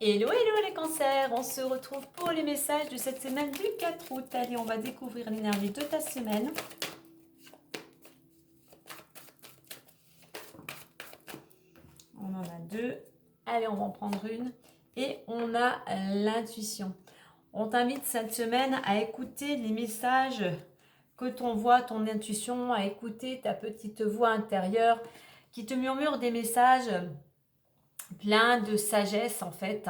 Hello, hello les cancers, on se retrouve pour les messages de cette semaine du 4 août. Allez, on va découvrir l'énergie de ta semaine. On en a deux. Allez, on va en prendre une. Et on a l'intuition. On t'invite cette semaine à écouter les messages que t'envoie ton intuition, à écouter ta petite voix intérieure qui te murmure des messages plein de sagesse en fait.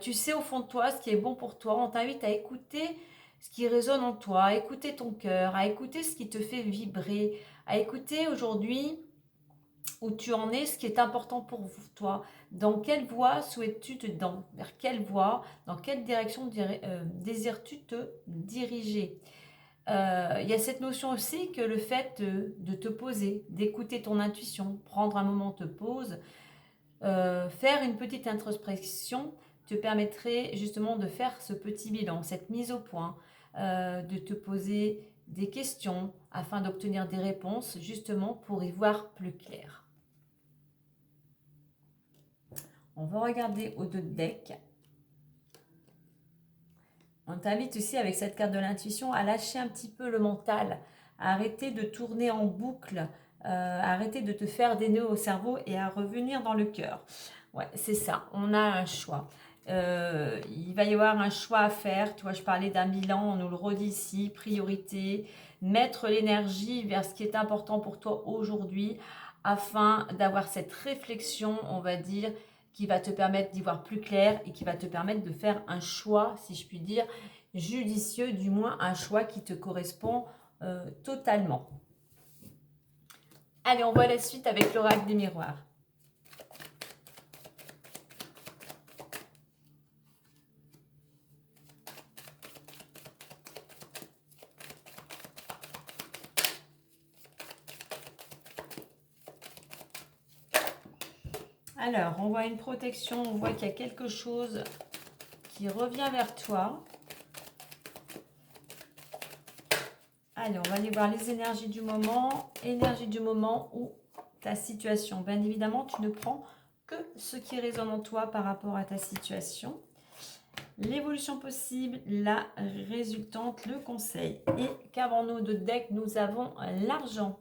Tu sais au fond de toi ce qui est bon pour toi. On t'invite à écouter ce qui résonne en toi, à écouter ton cœur, à écouter ce qui te fait vibrer, à écouter aujourd'hui où tu en es, ce qui est important pour toi. Dans quelle voie souhaites-tu vers quelle voie, dans quelle direction désires-tu te diriger? Il y a cette notion aussi que le fait de te poser, d'écouter ton intuition, prendre un moment de pause, faire une petite introspection te permettrait justement de faire ce petit bilan, cette mise au point, de te poser des questions afin d'obtenir des réponses justement pour y voir plus clair. On va regarder au dos de deck. On t'invite aussi avec cette carte de l'intuition à lâcher un petit peu le mental, à arrêter de tourner en boucle, arrêter de te faire des nœuds au cerveau et à revenir dans le cœur. Ouais, c'est ça, on a un choix. Il va y avoir un choix à faire. Tu vois, je parlais d'un bilan, on nous le redit ici, priorité, mettre l'énergie vers ce qui est important pour toi aujourd'hui afin d'avoir cette réflexion, on va dire, qui va te permettre d'y voir plus clair et qui va te permettre de faire un choix, si je puis dire, judicieux, du moins un choix qui te correspond totalement. Allez, on voit la suite avec l'oracle des miroirs. Alors, on voit une protection, on voit qu'il y a quelque chose qui revient vers toi. Allez, on va aller voir les énergies du moment ou ta situation. Bien évidemment, tu ne prends que ce qui résonne en toi par rapport à ta situation. L'évolution possible, la résultante, le conseil. Et qu'avons-nous de deck? Nous avons l'argent.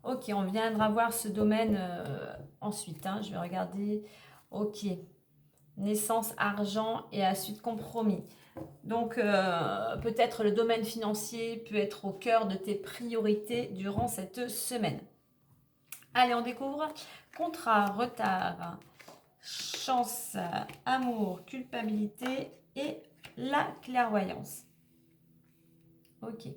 Ok, on viendra voir ce domaine ensuite. Je vais regarder. Ok. Naissance, argent et ensuite compromis. Donc, peut-être le domaine financier peut être au cœur de tes priorités durant cette semaine. Allez, on découvre contrat, retard, chance, amour, culpabilité et la clairvoyance. Ok.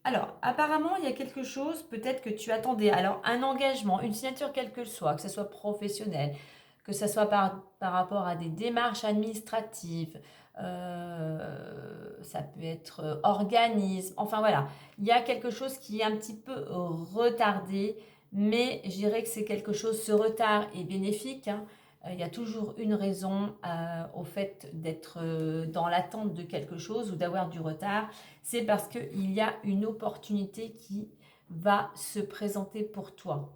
Alors, apparemment, il y a quelque chose, peut-être que tu attendais. Alors, un engagement, une signature, quelle que soit, que ce soit professionnel, que ce soit par rapport à des démarches administratives, ça peut être organisme, enfin voilà. Il y a quelque chose qui est un petit peu retardé, mais je dirais que c'est quelque chose, ce retard est bénéfique. Il y a toujours une raison au fait d'être dans l'attente de quelque chose ou d'avoir du retard. C'est parce qu'il y a une opportunité qui va se présenter pour toi.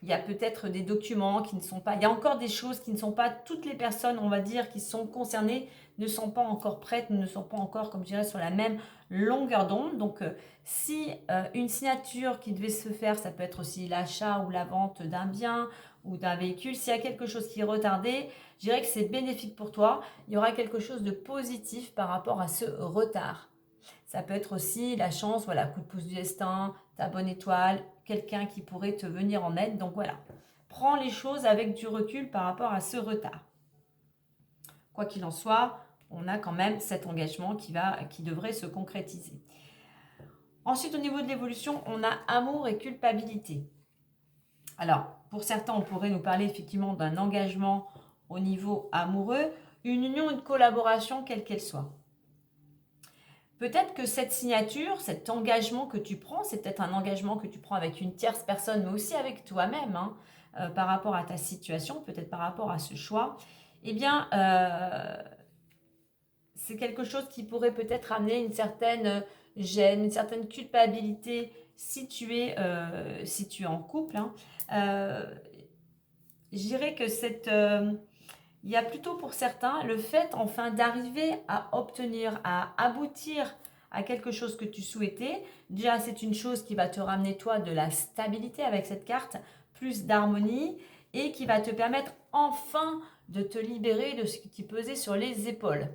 Il y a peut-être des documents qui ne sont pas... Il y a encore des choses qui ne sont pas... Toutes les personnes, on va dire, qui sont concernées ne sont pas encore prêtes, ne sont pas encore, comme je dirais, sur la même longueur d'onde. Donc, si une signature qui devait se faire, ça peut être aussi l'achat ou la vente d'un bien ou d'un véhicule. S'il y a quelque chose qui est retardé, je dirais que c'est bénéfique pour toi. Il y aura quelque chose de positif par rapport à ce retard. Ça peut être aussi la chance, voilà, coup de pouce du destin, ta bonne étoile, quelqu'un qui pourrait te venir en aide. Donc voilà, prends les choses avec du recul par rapport à ce retard. Quoi qu'il en soit, on a quand même cet engagement qui devrait se concrétiser. Ensuite, au niveau de l'évolution, on a amour et culpabilité. Alors, pour certains, on pourrait nous parler effectivement d'un engagement au niveau amoureux, une union, une collaboration, quelle qu'elle soit. Peut-être que cette signature, cet engagement que tu prends, c'est peut-être un engagement que tu prends avec une tierce personne, mais aussi avec toi-même, par rapport à ta situation, peut-être par rapport à ce choix. Eh bien, c'est quelque chose qui pourrait peut-être amener une certaine gêne, une certaine culpabilité si tu es en couple, hein, je dirais que il y a plutôt pour certains le fait enfin d'arriver à obtenir, à aboutir à quelque chose que tu souhaitais. Déjà, c'est une chose qui va te ramener toi de la stabilité avec cette carte, plus d'harmonie et qui va te permettre enfin de te libérer de ce qui te pesait sur les épaules.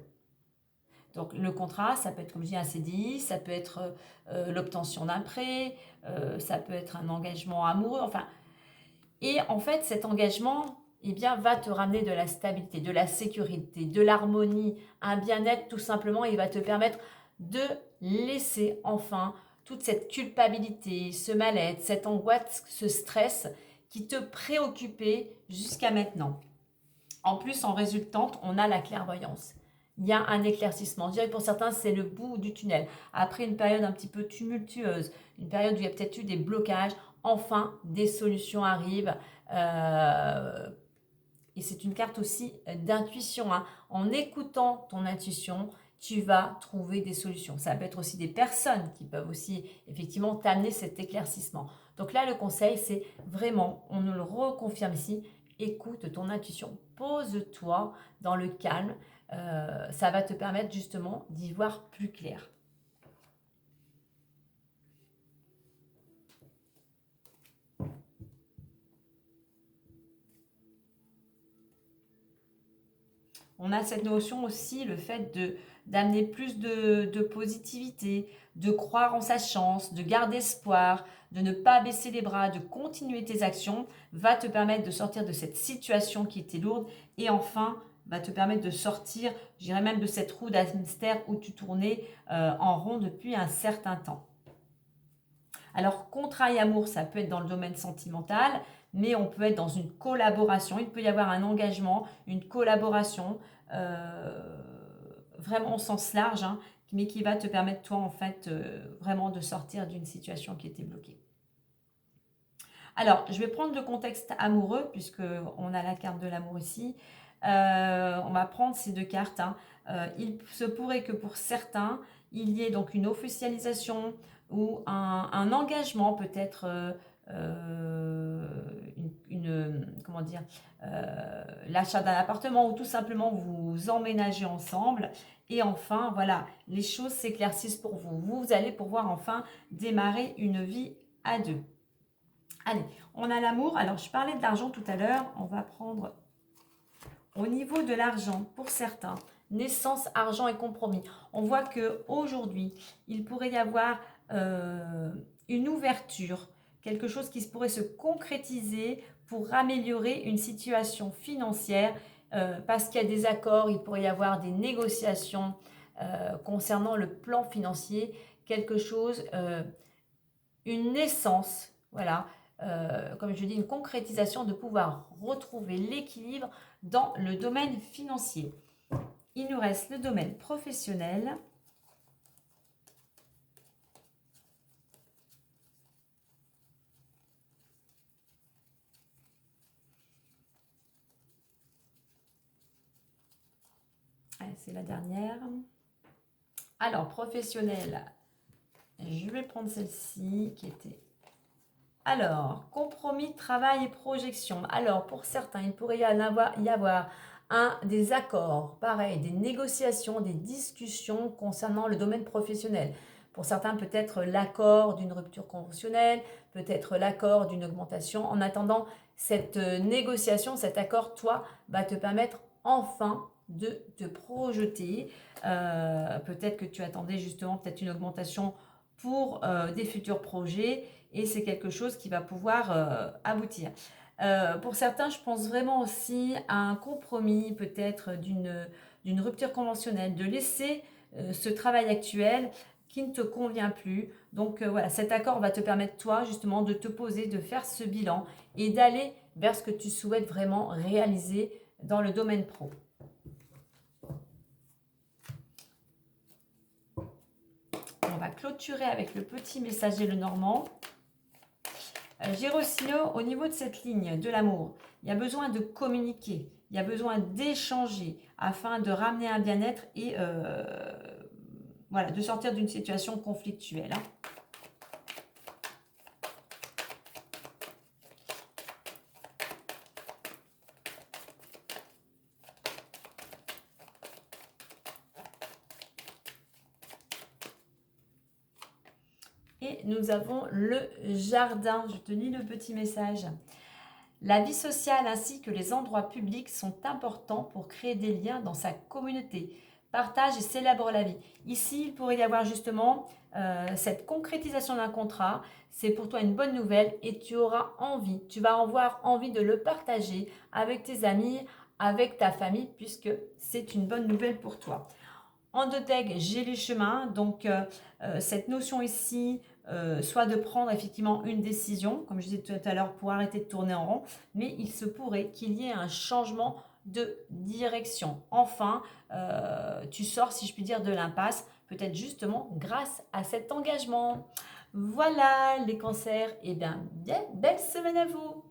Donc le contrat, ça peut être comme je dis un CDI, ça peut être l'obtention d'un prêt, ça peut être un engagement amoureux, enfin. Et en fait, cet engagement, eh bien, va te ramener de la stabilité, de la sécurité, de l'harmonie, un bien-être tout simplement. Il va te permettre de laisser enfin toute cette culpabilité, ce mal-être, cette angoisse, ce stress qui te préoccupait jusqu'à maintenant. En plus, en résultante, on a la clairvoyance. Il y a un éclaircissement. Je dirais que pour certains, c'est le bout du tunnel. Après une période un petit peu tumultueuse, une période où il y a peut-être eu des blocages, enfin, des solutions arrivent. Et c'est une carte aussi d'intuition, hein. En écoutant ton intuition, tu vas trouver des solutions. Ça peut être aussi des personnes qui peuvent aussi effectivement t'amener cet éclaircissement. Donc là, le conseil, c'est vraiment, on nous le reconfirme ici, écoute ton intuition. Pose-toi dans le calme. Ça va te permettre justement d'y voir plus clair. On a cette notion aussi, le fait d'amener plus de positivité, de croire en sa chance, de garder espoir, de ne pas baisser les bras, de continuer tes actions, va te permettre de sortir de cette situation qui était lourde et enfin va te permettre de sortir, je dirais même de cette roue d'hamster où tu tournais en rond depuis un certain temps. Alors, contrat et amour, ça peut être dans le domaine sentimental, mais on peut être dans une collaboration. Il peut y avoir un engagement, une collaboration, vraiment au sens large, hein, mais qui va te permettre, toi, en fait, vraiment de sortir d'une situation qui était bloquée. Alors, je vais prendre le contexte amoureux, puisqu'on a la carte de l'amour ici. On va prendre ces deux cartes, hein. Il se pourrait que pour certains, il y ait donc une officialisation ou un engagement, peut-être comment dire, l'achat d'un appartement ou tout simplement vous emménagez ensemble. Et enfin, voilà, les choses s'éclaircissent pour vous. Vous allez pouvoir enfin démarrer une vie à deux. Allez, on a l'amour. Alors, je parlais de l'argent tout à l'heure. On va prendre au niveau de l'argent, pour certains, naissance, argent et compromis. On voit qu'aujourd'hui, il pourrait y avoir une ouverture, quelque chose qui pourrait se concrétiser pour améliorer une situation financière parce qu'il y a des accords, il pourrait y avoir des négociations concernant le plan financier, quelque chose, une naissance, voilà, comme je dis, une concrétisation de pouvoir retrouver l'équilibre dans le domaine financier. Il nous reste le domaine professionnel. C'est la dernière. Alors, professionnel, je vais prendre celle-ci qui était... Alors, compromis, travail et projection. Alors, pour certains, il pourrait y avoir des accords, pareil, des négociations, des discussions concernant le domaine professionnel. Pour certains, peut-être l'accord d'une rupture conventionnelle, peut-être l'accord d'une augmentation. En attendant, cette négociation, cet accord, toi, va te permettre enfin de te projeter. Peut-être que tu attendais justement peut-être une augmentation pour des futurs projets et c'est quelque chose qui va pouvoir aboutir. Pour certains, je pense vraiment aussi à un compromis, peut-être d'une rupture conventionnelle, de laisser ce travail actuel qui ne te convient plus. Donc voilà, cet accord va te permettre, toi, justement, de te poser, de faire ce bilan et d'aller vers ce que tu souhaites vraiment réaliser dans le domaine pro. On va clôturer avec le petit messager Lenormand. Gérosigno, au niveau de cette ligne de l'amour, il y a besoin de communiquer, il y a besoin d'échanger afin de ramener un bien-être et voilà, de sortir d'une situation conflictuelle. Et nous avons le jardin. Je te lis le petit message. La vie sociale ainsi que les endroits publics sont importants pour créer des liens dans sa communauté. Partage et célèbre la vie. Ici, il pourrait y avoir justement cette concrétisation d'un contrat. C'est pour toi une bonne nouvelle et tu auras envie, tu vas avoir envie de le partager avec tes amis, avec ta famille, puisque c'est une bonne nouvelle pour toi. En deux decks, j'ai les chemins. Donc, cette notion ici, soit de prendre effectivement une décision, comme je disais tout à l'heure, pour arrêter de tourner en rond, mais il se pourrait qu'il y ait un changement de direction. Enfin, tu sors, si je puis dire, de l'impasse, peut-être justement grâce à cet engagement. Voilà les cancers, et bien, belle semaine à vous!